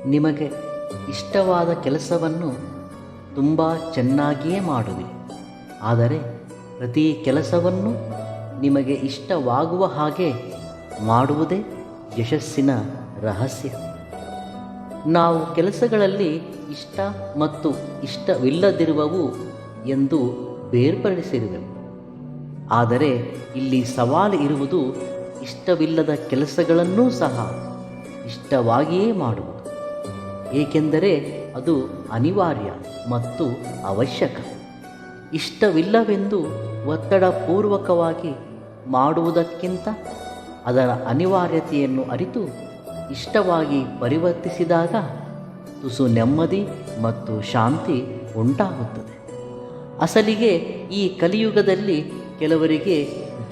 ನಿಮಗೆ ಇಷ್ಟವಾದ ಕೆಲಸವನ್ನು ತುಂಬ ಚೆನ್ನಾಗಿಯೇ ಮಾಡುವಿರಿ. ಆದರೆ ಪ್ರತಿ ಕೆಲಸವನ್ನು ನಿಮಗೆ ಇಷ್ಟವಾಗುವ ಹಾಗೆ ಮಾಡುವುದೇ ಯಶಸ್ಸಿನ ರಹಸ್ಯ. ನಾವು ಕೆಲಸಗಳಲ್ಲಿ ಇಷ್ಟ ಮತ್ತು ಇಷ್ಟವಿಲ್ಲದಿರುವವು ಎಂದು ಬೇರ್ಪಡಿಸಿರುವೆವು. ಆದರೆ ಇಲ್ಲಿ ಸವಾಲು ಇರುವುದು ಇಷ್ಟವಿಲ್ಲದ ಕೆಲಸಗಳನ್ನೂ ಸಹ ಇಷ್ಟವಾಗಿಯೇ ಮಾಡುವುದು. ಏಕೆಂದರೆ ಅದು ಅನಿವಾರ್ಯ ಮತ್ತು ಅವಶ್ಯಕ. ಇಷ್ಟವಿಲ್ಲವೆಂದು ಒತ್ತಡಪೂರ್ವಕವಾಗಿ ಮಾಡುವುದಕ್ಕಿಂತ ಅದರ ಅನಿವಾರ್ಯತೆಯನ್ನು ಅರಿತು ಇಷ್ಟವಾಗಿ ಪರಿವರ್ತಿಸಿದಾಗ ತುಸು ನೆಮ್ಮದಿ ಮತ್ತು ಶಾಂತಿ ಉಂಟಾಗುತ್ತದೆ. ಅಸಲಿಗೆ ಈ ಕಲಿಯುಗದಲ್ಲಿ ಕೆಲವರಿಗೆ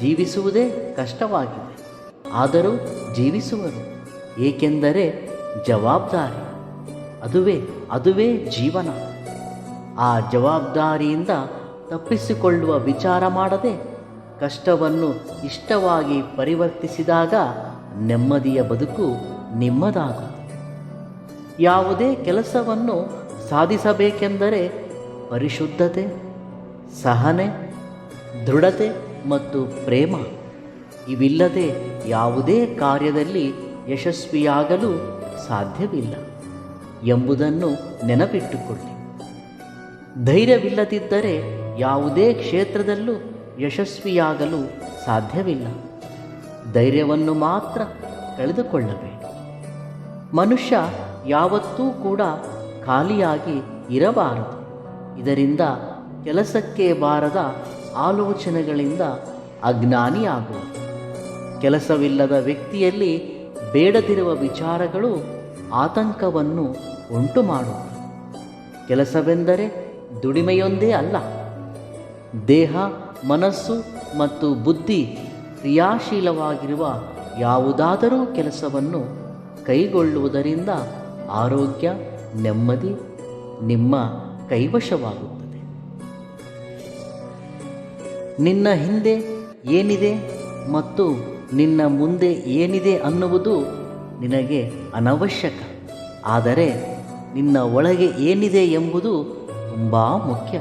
ಜೀವಿಸುವುದೇ ಕಷ್ಟವಾಗಿದೆ. ಆದರೂ ಜೀವಿಸುವರು, ಏಕೆಂದರೆ ಜವಾಬ್ದಾರಿ ಅದುವೇ ಜೀವನ. ಆ ಜವಾಬ್ದಾರಿಯಿಂದ ತಪ್ಪಿಸಿಕೊಳ್ಳುವ ವಿಚಾರ ಮಾಡದೆ ಕಷ್ಟವನ್ನು ಇಷ್ಟವಾಗಿ ಪರಿವರ್ತಿಸಿದಾಗ ನೆಮ್ಮದಿಯ ಬದುಕು ನಿಮ್ಮದಾಗುತ್ತದೆ. ಯಾವುದೇ ಕೆಲಸವನ್ನು ಸಾಧಿಸಬೇಕೆಂದರೆ ಪರಿಶುದ್ಧತೆ, ಸಹನೆ, ದೃಢತೆ ಮತ್ತು ಪ್ರೇಮ ಇವಿಲ್ಲದೆ ಯಾವುದೇ ಕಾರ್ಯದಲ್ಲಿ ಯಶಸ್ವಿಯಾಗಲು ಸಾಧ್ಯವಿಲ್ಲ ಎಂಬುದನ್ನು ನೆನಪಿಟ್ಟುಕೊಳ್ಳಿ. ಧೈರ್ಯವಿಲ್ಲದಿದ್ದರೆ ಯಾವುದೇ ಕ್ಷೇತ್ರದಲ್ಲೂ ಯಶಸ್ವಿಯಾಗಲು ಸಾಧ್ಯವಿಲ್ಲ. ಧೈರ್ಯವನ್ನು ಮಾತ್ರ ಕಳೆದುಕೊಳ್ಳಬೇಡಿ. ಮನುಷ್ಯ ಯಾವತ್ತೂ ಕೂಡ ಖಾಲಿಯಾಗಿ ಇರಬಾರದು. ಇದರಿಂದ ಕೆಲಸಕ್ಕೆ ಬಾರದ ಆಲೋಚನೆಗಳಿಂದ ಅಜ್ಞಾನಿಯಾಗುವ. ಕೆಲಸವಿಲ್ಲದ ವ್ಯಕ್ತಿಯಲ್ಲಿ ಬೇಡದಿರುವ ವಿಚಾರಗಳು ಆತಂಕವನ್ನು ಉಂಟು ಮಾಡುವ. ಕೆಲಸವೆಂದರೆ ದುಡಿಮೆಯೊಂದೇ ಅಲ್ಲ. ದೇಹ, ಮನಸ್ಸು ಮತ್ತು ಬುದ್ಧಿ ಕ್ರಿಯಾಶೀಲವಾಗಿರುವ ಯಾವುದಾದರೂ ಕೆಲಸವನ್ನು ಕೈಗೊಳ್ಳುವುದರಿಂದ ಆರೋಗ್ಯ, ನೆಮ್ಮದಿ ನಿಮ್ಮ ಕೈವಶವಾಗುತ್ತದೆ. ನಿನ್ನ ಹಿಂದೆ ಏನಿದೆ ಮತ್ತು ನಿನ್ನ ಮುಂದೆ ಏನಿದೆ ಅನ್ನುವುದು ನಿನಗೆ ಅನವಶ್ಯಕ. ಆದರೆ ನಿನ್ನ ಒಳಗೆ ಏನಿದೆ ಎಂಬುದು ತುಂಬ ಮುಖ್ಯ.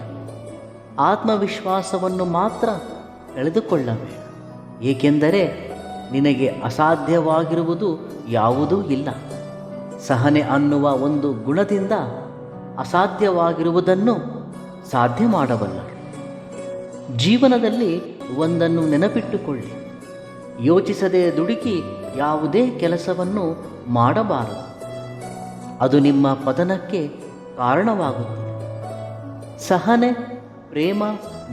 ಆತ್ಮವಿಶ್ವಾಸವನ್ನು ಮಾತ್ರ ಕಳೆದುಕೊಳ್ಳಬೇಡ. ಏಕೆಂದರೆ ನಿನಗೆ ಅಸಾಧ್ಯವಾಗಿರುವುದು ಯಾವುದೂ ಇಲ್ಲ. ಸಹನೆ ಅನ್ನುವ ಒಂದು ಗುಣದಿಂದ ಅಸಾಧ್ಯವಾಗಿರುವುದನ್ನು ಸಾಧ್ಯ ಮಾಡಬಲ್ಲರು. ಜೀವನದಲ್ಲಿ ಒಂದನ್ನು ನೆನಪಿಟ್ಟುಕೊಳ್ಳಿ: ಯೋಚಿಸದೆ ದುಡುಕಿ ಯಾವುದೇ ಕೆಲಸವನ್ನು ಮಾಡಬಾರದು. ಅದು ನಿಮ್ಮ ಪತನಕ್ಕೆ ಕಾರಣವಾಗುತ್ತದೆ. ಸಹನೆ, ಪ್ರೇಮ,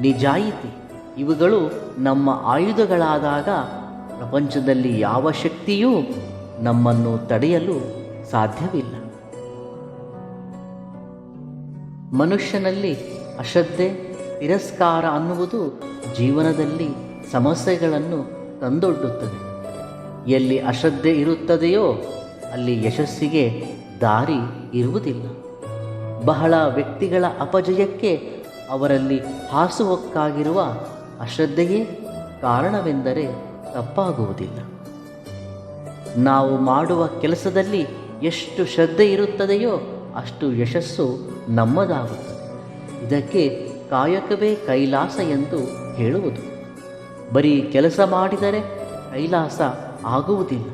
ನಿಜಾಯಿತಿ ಇವುಗಳು ನಮ್ಮ ಆಯುಧಗಳಾದಾಗ ಪ್ರಪಂಚದಲ್ಲಿ ಯಾವ ಶಕ್ತಿಯೂ ನಮ್ಮನ್ನು ತಡೆಯಲು ಸಾಧ್ಯವಿಲ್ಲ. ಮನುಷ್ಯನಲ್ಲಿ ಅಶ್ರದ್ಧೆ, ತಿರಸ್ಕಾರ ಅನ್ನುವುದು ಜೀವನದಲ್ಲಿ ಸಮಸ್ಯೆಗಳನ್ನು ತಂದೊಡ್ಡುತ್ತದೆ. ಎಲ್ಲಿ ಅಶ್ರದ್ಧೆ ಇರುತ್ತದೆಯೋ ಅಲ್ಲಿ ಯಶಸ್ಸಿಗೆ ದಾರಿ ಇರುವುದಿಲ್ಲ. ಬಹಳ ವ್ಯಕ್ತಿಗಳ ಅಪಜಯಕ್ಕೆ ಅವರಲ್ಲಿ ಹಾಸುಹೊಕ್ಕಾಗಿರುವ ಅಶ್ರದ್ಧೆಯೇ ಕಾರಣವೆಂದರೆ ತಪ್ಪಾಗುವುದಿಲ್ಲ. ನಾವು ಮಾಡುವ ಕೆಲಸದಲ್ಲಿ ಎಷ್ಟು ಶ್ರದ್ಧೆ ಇರುತ್ತದೆಯೋ ಅಷ್ಟು ಯಶಸ್ಸು ನಮ್ಮದಾಗುತ್ತದೆ. ಇದಕ್ಕೆ ಕಾಯಕವೇ ಕೈಲಾಸ ಎಂದು ಹೇಳುವುದು. ಬರೀ ಕೆಲಸ ಮಾಡಿದರೆ ಕೈಲಾಸ ಆಗುವುದಿಲ್ಲ.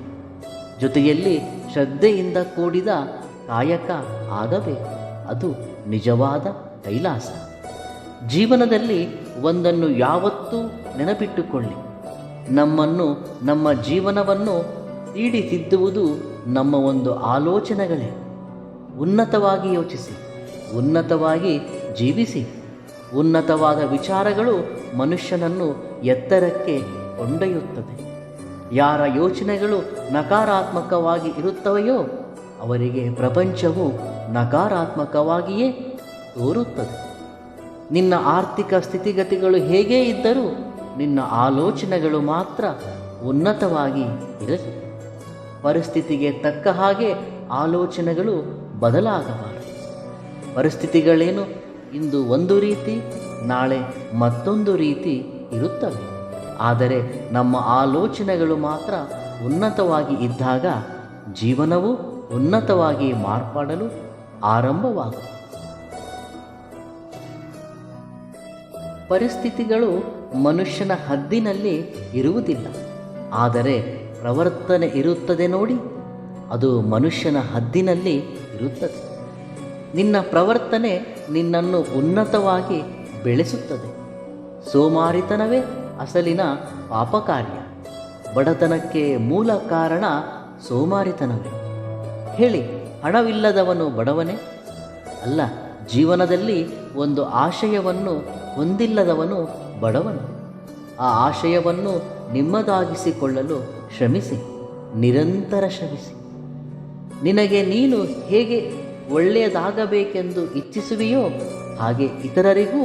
ಜೊತೆಯಲ್ಲಿ ಶ್ರದ್ಧೆಯಿಂದ ಕೂಡಿದ ಕಾಯಕ ಆಗಬೇಕು. ಅದು ನಿಜವಾದ ಕೈಲಾಸ. ಜೀವನದಲ್ಲಿ ಒಂದನ್ನು ಯಾವತ್ತೂ ನೆನಪಿಟ್ಟುಕೊಳ್ಳಿ: ನಮ್ಮನ್ನು, ನಮ್ಮ ಜೀವನವನ್ನು ತೀಡಿತಿದ್ದುವುದು ನಮ್ಮ ಒಂದು ಆಲೋಚನೆಗಳೇ. ಉನ್ನತವಾಗಿ ಯೋಚಿಸಿ, ಉನ್ನತವಾಗಿ ಜೀವಿಸಿ. ಉನ್ನತವಾದ ವಿಚಾರಗಳು ಮನುಷ್ಯನನ್ನು ಎತ್ತರಕ್ಕೆ ಕೊಂಡೊಯ್ಯುತ್ತದೆ. ಯಾರ ಯೋಚನೆಗಳು ನಕಾರಾತ್ಮಕವಾಗಿ ಇರುತ್ತವೆಯೋ ಅವರಿಗೆ ಪ್ರಪಂಚವು ನಕಾರಾತ್ಮಕವಾಗಿಯೇ ತೋರುತ್ತದೆ. ನಿನ್ನ ಆರ್ಥಿಕ ಸ್ಥಿತಿಗತಿಗಳು ಹೇಗೇ ಇದ್ದರೂ ನಿನ್ನ ಆಲೋಚನೆಗಳು ಮಾತ್ರ ಉನ್ನತವಾಗಿ ಇರಲಿ. ಪರಿಸ್ಥಿತಿಗೆ ತಕ್ಕ ಹಾಗೆ ಆಲೋಚನೆಗಳು ಬದಲಾಗಬಾರದು. ಪರಿಸ್ಥಿತಿಗಳೇನು ಇಂದು ಒಂದು ರೀತಿ, ನಾಳೆ ಮತ್ತೊಂದು ರೀತಿ ಇರುತ್ತವೆ. ಆದರೆ ನಮ್ಮ ಆಲೋಚನೆಗಳು ಮಾತ್ರ ಉನ್ನತವಾಗಿ ಇದ್ದಾಗ ಜೀವನವೂ ಉನ್ನತವಾಗಿ ಮಾರ್ಪಡಲು ಆರಂಭವಾಗುತ್ತದೆ. ಪರಿಸ್ಥಿತಿಗಳು ಮನುಷ್ಯನ ಹದ್ದಿನಲ್ಲಿ ಇರುವುದಿಲ್ಲ, ಆದರೆ ಪ್ರವರ್ತನೆ ಇರುತ್ತದೆ ನೋಡಿ, ಅದು ಮನುಷ್ಯನ ಹದ್ದಿನಲ್ಲಿ ಇರುತ್ತದೆ. ನಿನ್ನ ಪ್ರವರ್ತನೆ ನಿನ್ನನ್ನು ಉನ್ನತವಾಗಿ ಬೆಳೆಸುತ್ತದೆ. ಸೋಮಾರಿತನವೇ ಅಸಲಿನ ಪಾಪಕಾರ್ಯ. ಬಡತನಕ್ಕೆ ಮೂಲ ಕಾರಣ ಸೋಮಾರಿತನವೇ. ಹೇಳಿ, ಹಣವಿಲ್ಲದವನು ಬಡವನೇ? ಅಲ್ಲ, ಜೀವನದಲ್ಲಿ ಒಂದು ಆಶಯವನ್ನು ಹೊಂದಿಲ್ಲದವನು ಬಡವನು. ಆ ಆಶಯವನ್ನು ನಿಮ್ಮದಾಗಿಸಿಕೊಳ್ಳಲು ಶ್ರಮಿಸಿ, ನಿರಂತರ ಶ್ರಮಿಸಿ. ನಿನಗೆ ನೀನು ಹೇಗೆ ಒಳ್ಳೆಯದಾಗಬೇಕೆಂದು ಇಚ್ಛಿಸುವೆಯೋ ಹಾಗೆ ಇತರರಿಗೂ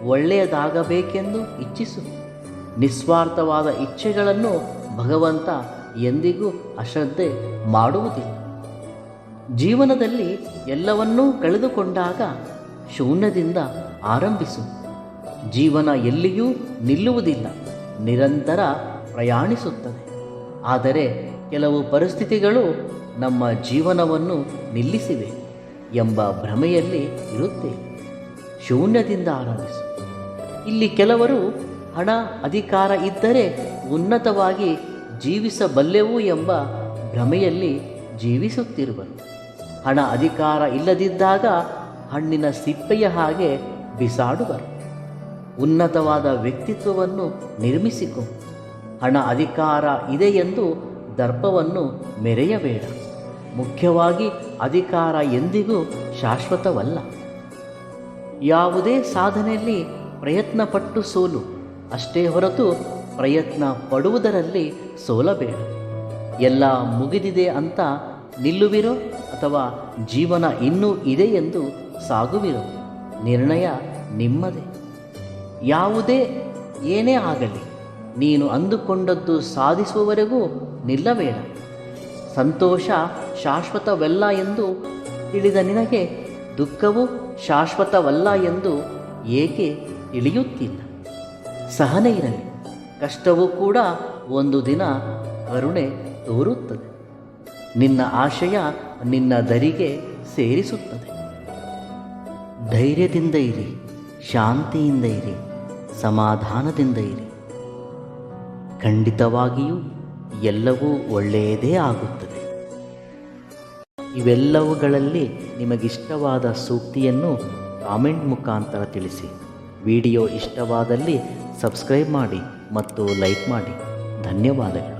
ಒಳ್ಳೆಯದಾಗಬೇಕೆಂದು ಇಚ್ಛಿಸು. ನಿಸ್ವಾರ್ಥವಾದ ಇಚ್ಛೆಗಳನ್ನು ಭಗವಂತ ಎಂದಿಗೂ ಅಶ್ರದ್ಧೆ ಮಾಡುವುದಿಲ್ಲ. ಜೀವನದಲ್ಲಿ ಎಲ್ಲವನ್ನೂ ಕಳೆದುಕೊಂಡಾಗ ಶೂನ್ಯದಿಂದ ಆರಂಭಿಸು. ಜೀವನ ಎಲ್ಲಿಯೂ ನಿಲ್ಲುವುದಿಲ್ಲ, ನಿರಂತರ ಪ್ರಯಾಣಿಸುತ್ತದೆ. ಆದರೆ ಕೆಲವು ಪರಿಸ್ಥಿತಿಗಳು ನಮ್ಮ ಜೀವನವನ್ನು ನಿಲ್ಲಿಸಿವೆ ಎಂಬ ಭ್ರಮೆಯಲ್ಲಿ ಇರುತ್ತೇವೆ. ಶೂನ್ಯದಿಂದ ಆರಂಭಿಸು. ಇಲ್ಲಿ ಕೆಲವರು ಹಣ ಅಧಿಕಾರ ಇದ್ದರೆ ಉನ್ನತವಾಗಿ ಜೀವಿಸಬಲ್ಲೆವು ಎಂಬ ಭ್ರಮೆಯಲ್ಲಿ ಜೀವಿಸುತ್ತಿರುವರು. ಹಣ ಅಧಿಕಾರ ಇಲ್ಲದಿದ್ದಾಗ ಹಣ್ಣಿನ ಸಿಪ್ಪೆಯ ಹಾಗೆ ಬಿಸಾಡುವರು. ಉನ್ನತವಾದ ವ್ಯಕ್ತಿತ್ವವನ್ನು ನಿರ್ಮಿಸಿಕೊ. ಹಣ ಅಧಿಕಾರ ಇದೆ ಎಂದು ದರ್ಪವನ್ನು ಮೆರೆಯಬೇಡ. ಮುಖ್ಯವಾಗಿ ಅಧಿಕಾರ ಎಂದಿಗೂ ಶಾಶ್ವತವಲ್ಲ. ಯಾವುದೇ ಸಾಧನೆಯಲ್ಲಿ ಪ್ರಯತ್ನಪಟ್ಟು ಸೋಲು, ಅಷ್ಟೇ ಹೊರತು ಪ್ರಯತ್ನ ಪಡುವುದರಲ್ಲಿ ಸೋಲಬೇಡ. ಎಲ್ಲ ಮುಗಿದಿದೆ ಅಂತ ನಿಲ್ಲುವಿರೋ ಅಥವಾ ಜೀವನ ಇನ್ನೂ ಇದೆ ಎಂದು ಸಾಗುವಿರೋ, ನಿರ್ಣಯ ನಿಮ್ಮದೇ. ಯಾವುದೇ ಏನೇ ಆಗಲಿ, ನೀನು ಅಂದುಕೊಂಡದ್ದು ಸಾಧಿಸುವವರೆಗೂ ನಿಲ್ಲಬೇಡ. ಸಂತೋಷ ಶಾಶ್ವತವಲ್ಲ ಎಂದು ತಿಳಿದ ನಿನಗೆ ದುಃಖವೂ ಶಾಶ್ವತವಲ್ಲ ಎಂದು ಏಕೆ ತಿಳಿಯುತ್ತಿಲ್ಲ? ಸಹನೆ ಇರಲಿ, ಕಷ್ಟವೂ ಕೂಡ ಒಂದು ದಿನ ಕರುಣೆ ತೋರುತ್ತದೆ. ನಿನ್ನ ಆಶಯ ನಿನ್ನ ದರಿಗೆ ಸೇರಿಸುತ್ತದೆ. ಧೈರ್ಯದಿಂದ ಇರಿ, ಶಾಂತಿಯಿಂದ ಇರಿ, ಸಮಾಧಾನದಿಂದ ಇರಿ. ಖಂಡಿತವಾಗಿಯೂ ಎಲ್ಲವೂ ಒಳ್ಳೆಯದೇ ಆಗುತ್ತದೆ. ಇವೆಲ್ಲವುಗಳಲ್ಲಿ ನಿಮಗಿಷ್ಟವಾದ ಸೂಕ್ತಿಯನ್ನು ಕಾಮೆಂಟ್ ಮುಖಾಂತರ ತಿಳಿಸಿ. ವಿಡಿಯೋ ಇಷ್ಟವಾದಲ್ಲಿ ಸಬ್ಸ್ಕ್ರೈಬ್ ಮಾಡಿ ಮತ್ತು ಲೈಕ್ ಮಾಡಿ. ಧನ್ಯವಾದಗಳು.